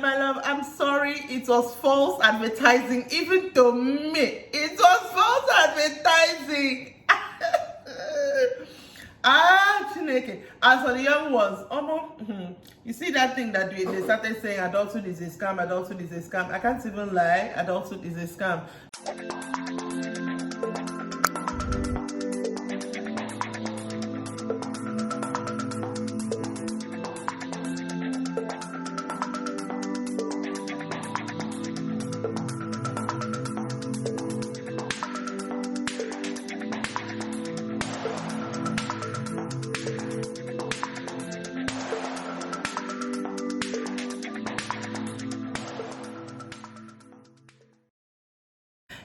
My love, I'm sorry, it was false advertising. Even to me, it was false advertising. Chineke. As for the young ones, you see that thing that they started saying adulthood is a scam, adulthood is a scam. I can't even lie, adulthood is a scam.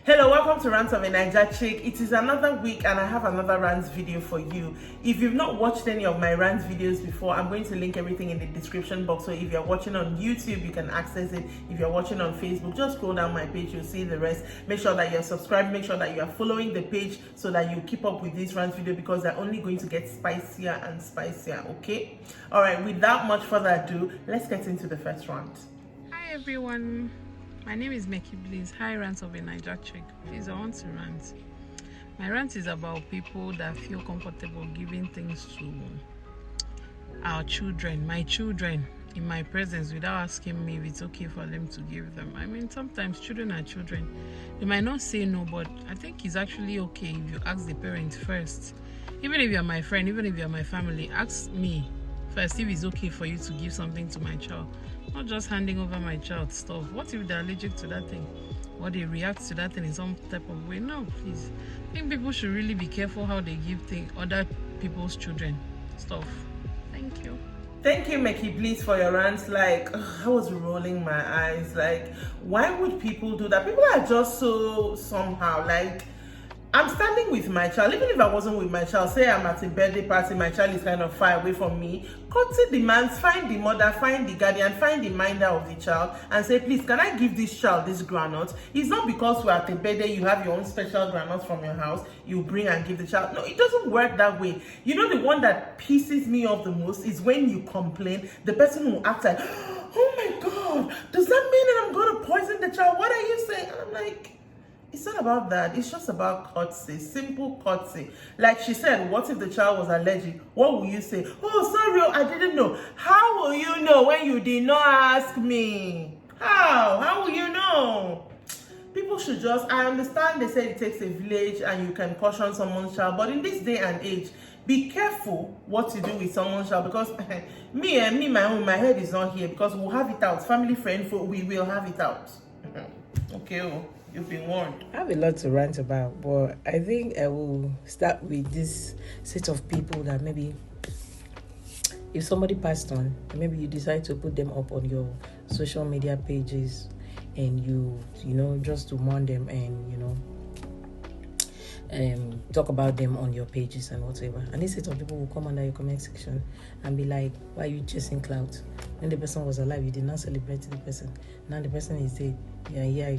Hello, welcome to Rants of a Naija Chick. It is another week and I have another Rants video for you. If you've not watched any of my Rants videos before, I'm going to link everything in the description box. So if you're watching on YouTube, you can access it. If you're watching on Facebook, just scroll down my page, you'll see the rest. Make sure that you're subscribed, make sure that you are following the page so that you keep up with this Rants video because they're only going to get spicier and spicier, okay? All right, without much further ado, let's get into the first rant. Hi everyone. My name is Meki Bliss. Hi Rants of a Naija Chick. Please, I want to rant. My rant is about people that feel comfortable giving things to our children, my children, in my presence without asking me if it's okay for them to give them. I mean, sometimes children are children. They might not say no, but I think it's actually okay if you ask the parents first. Even if you're my friend, even if you're my family, ask me first if it's okay for you to give something to my child. Not just handing over my child stuff. What if they're allergic to that thing? Or they react to that thing in some type of way? No, please. I think people should really be careful how they give other people's children stuff. Thank you. Thank you, Meki Bliss, for your rants. Like, I was rolling my eyes. Like, why would people do that? People are just so somehow, like, I'm standing with my child. Even if I wasn't with my child, say I'm at a birthday party, my child is kind of far away from me, contact the man, find the mother, find the guardian, find the minder of the child and say, please, can I give this child this granite? It's not because we're at a birthday, you have your own special granite from your house, you bring and give the child. No, it doesn't work that way. You know, the one that pisses me off the most is when you complain, the person will act like, oh my God, does that mean that I'm going to poison the child? What are you saying? And I'm like, it's not about that. It's just about courtesy, simple courtesy. Like she said, what if the child was allergic? What will you say? Oh, sorry, I didn't know. How will you know when you did not ask me? How will you know? People should just, I understand they say it takes a village and you can caution someone's child, but in this day and age, be careful what you do with someone's child because my head is not here because we'll have it out. Family, friend, we will have it out. Okay, you've been warned. I have a lot to rant about, but I think I will start with this set of people that maybe if somebody passed on, maybe you decide to put them up on your social media pages and you know, just to mourn them and, you know, talk about them on your pages and whatever. And this set of people will come under your comment section and be like, why are you chasing clout? When the person was alive, you did not celebrate the person. Now the person is dead. Yeah,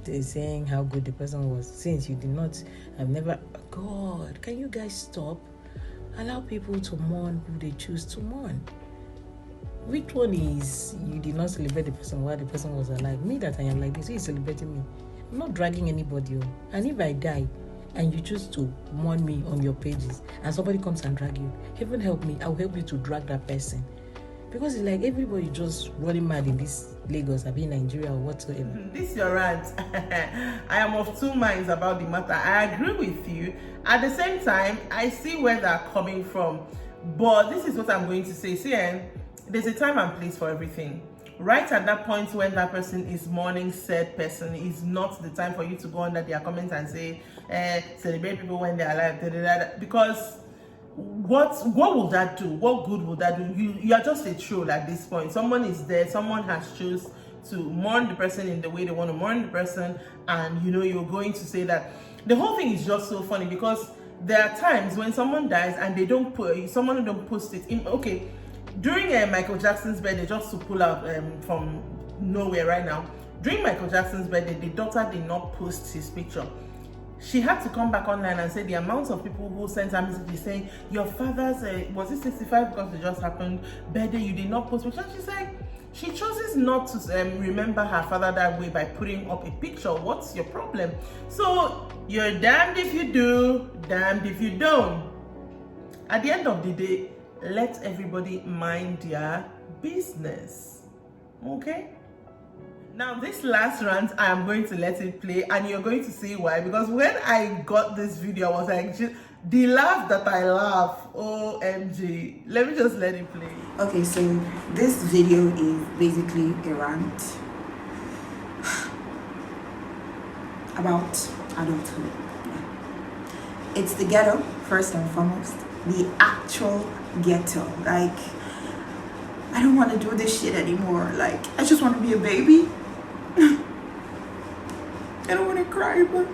they're saying how good the person was. Since you did not, I've never, God, can you guys stop? Allow people to mourn who they choose to mourn. Which one is you did not celebrate the person while the person was alive? Me that I am like this, you're celebrating me. I'm not dragging anybody. And if I die, and you choose to mourn me on your pages and somebody comes and drag you, heaven help me, I'll help you to drag that person. Because it's like everybody just running mad in this Lagos, I mean Nigeria or whatsoever. This is your rant. I am of two minds about the matter. I agree with you. At the same time, I see where they're coming from. But this is what I'm going to say. See, there's a time and place for everything. Right at that point when that person is mourning said person is not the time for you to go under their comments and say, celebrate people when they're alive, because what will that do? What good will that do? You are just a troll at this point. Someone is there, someone has chosen to mourn the person in the way they want to mourn the person, and you know you're going to say that. The whole thing is just so funny because there are times when someone dies and they don't someone don't post it in, okay. During Michael Jackson's birthday, just to pull out from nowhere right now, during Michael Jackson's birthday, the daughter did not post his picture. She had to come back online and say the amount of people who sent her messages saying, your father's, was it 65 because it just happened, birthday, you did not post picture. She's like, She chooses not to remember her father that way by putting up a picture. What's your problem? So you're damned if you do, damned if you don't. At the end of the day, let everybody mind their business. Okay? Now this last rant, I am going to let it play and you're going to see why. Because when I got this video, I was like, the laugh that I laugh, OMG. Let me just let it play. Okay, so this video is basically a rant about adulthood. It's the ghetto, first and foremost. The actual ghetto. Like, I don't want to do this shit anymore. Like, I just want to be a baby. I don't want to cry, but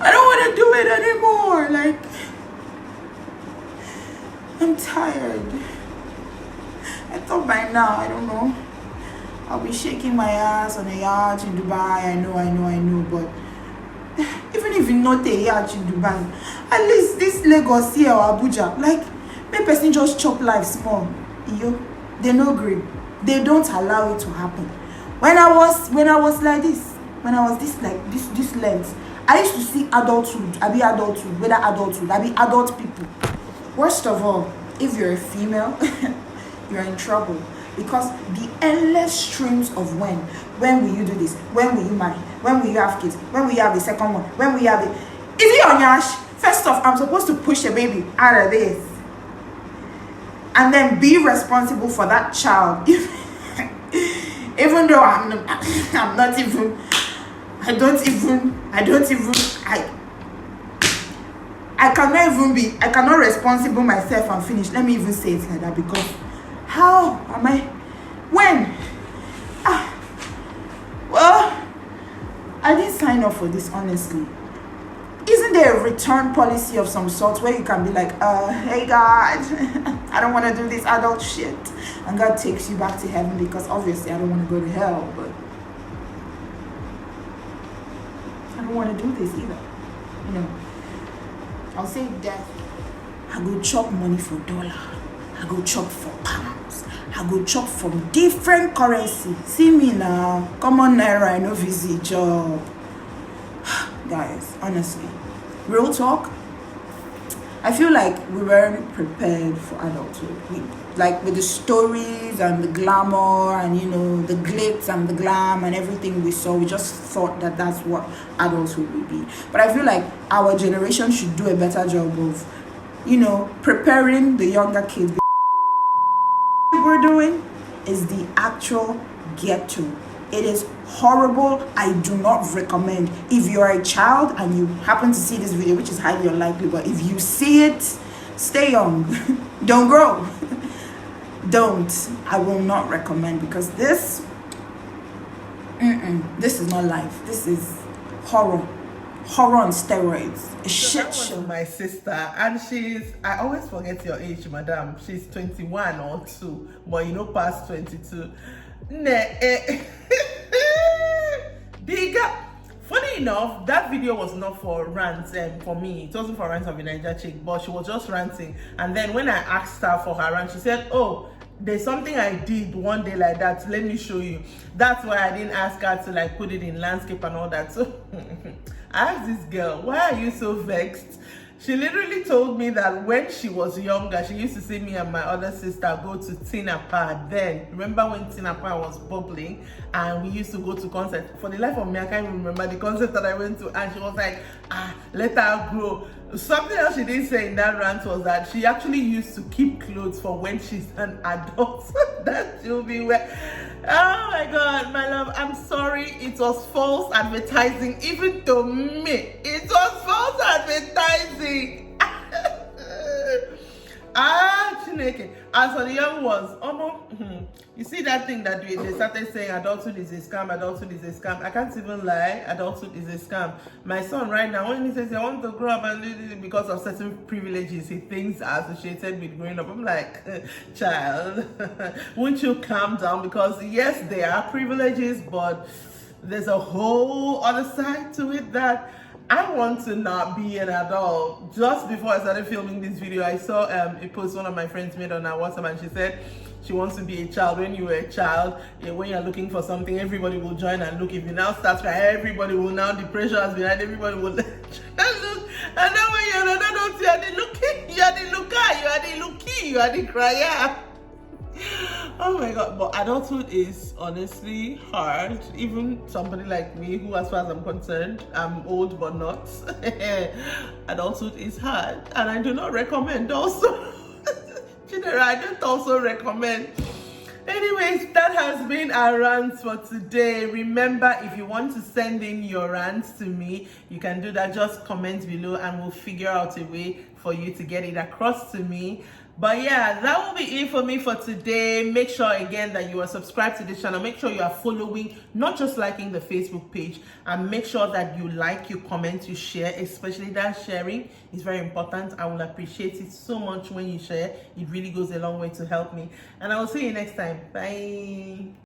I don't want to do it anymore. Like, I'm tired. I thought by now, I don't know, I'll be shaking my ass on a yacht in Dubai. I know, but even if you not a yacht in Dubai, at least this Lagos here or Abuja, like, make person just chop life small. They no grip. They don't allow it to happen. When I was like this, when I was this length, I used to see adulthood, whether adulthood, adult people. Worst of all, if you're a female, you're in trouble. Because the endless streams of when will you do this? When will you marry? When will you have kids? When will you have the second one? When will you have the... Is it on Yash? First off, I'm supposed to push a baby out of this. And then be responsible for that child. Even though I cannot responsible myself and finish. Let me even say it like that, because how am I? When? Well, I didn't sign up for this, honestly. Isn't there a return policy of some sort where you can be like, hey God, I don't want to do this adult shit, and God takes you back to heaven? Because obviously I don't want to go to hell, but I don't want to do this either. I'll say death. I go chop money for dollar. I go chop for pounds. I go chop from different currency. See me now. Come on, Naira, I know visit job. Guys, honestly, real talk, I feel like we weren't prepared for adulthood. With the stories and the glamour and, the glitz and the glam and everything we saw, we just thought that that's what adulthood would be. But I feel like our generation should do a better job of, preparing the younger kids. What we're doing is the actual ghetto. It is horrible. I do not recommend. If you're a child and you happen to see this video, which is highly unlikely, but if you see it, stay young. Don't grow. Don't. I will not recommend, because this is not life. This is horror. Horror on steroids. A shit show. My sister, and I always forget your age, madam. She's 21 or 2, but past 22. Funny enough, that video was not for rants for me. It wasn't for Rants of a Naija chick, but she was just ranting. And then when I asked her for her rant, she said, oh, there's something I did one day like that, let me show you. That's why I didn't ask her to put it in landscape and all that. So I asked this girl, why are you so vexed? She literally told me that when she was younger, she used to see me and my other sister go to Tina Pa. Then, remember when Tina Pa was bubbling and we used to go to concerts? For the life of me, I can't even remember the concert that I went to, and she was like, let her grow. Something else she didn't say in that rant was that she actually used to keep clothes for when she's an adult that she'll be wearing. Oh my God, my love, I'm sorry. It was false advertising, even to me. It was false advertising. Chineke. As for the young ones, you see that thing that they started saying adulthood is a scam, adulthood is a scam. I can't even lie, adulthood is a scam. My son right now, when he says I want to grow up and do this because of certain privileges he thinks are associated with growing up, I'm like, child, won't you calm down? Because yes, there are privileges, but there's a whole other side to it that I want to not be an adult. Just before I started filming this video, I saw a post one of my friends made on our WhatsApp, and she said, she wants to be a child. When you were a child, when you're looking for something, everybody will join and look. If you now start crying, everybody will now, the pressure has behind, everybody will look. And then when you're an adult, you are the looking, you are the looker, you are the looky, you are the crier. Oh my god, but adulthood is honestly hard. Even somebody like me, who as far as I'm concerned, I'm old but not. Adulthood is hard, and I do not recommend also. General, I don't also recommend. Anyways, that has been our rants for today. Remember, if you want to send in your rants to me, you can do that. Just comment below and we'll figure out a way for you to get it across to me. But yeah, that will be it for me for today. Make sure again that you are subscribed to this channel. Make sure you are following, not just liking the Facebook page, and make sure that you like, you comment, you share. Especially that sharing is very important. I will appreciate it so much when you share. It really goes a long way to help me. And I will see you next time. Bye.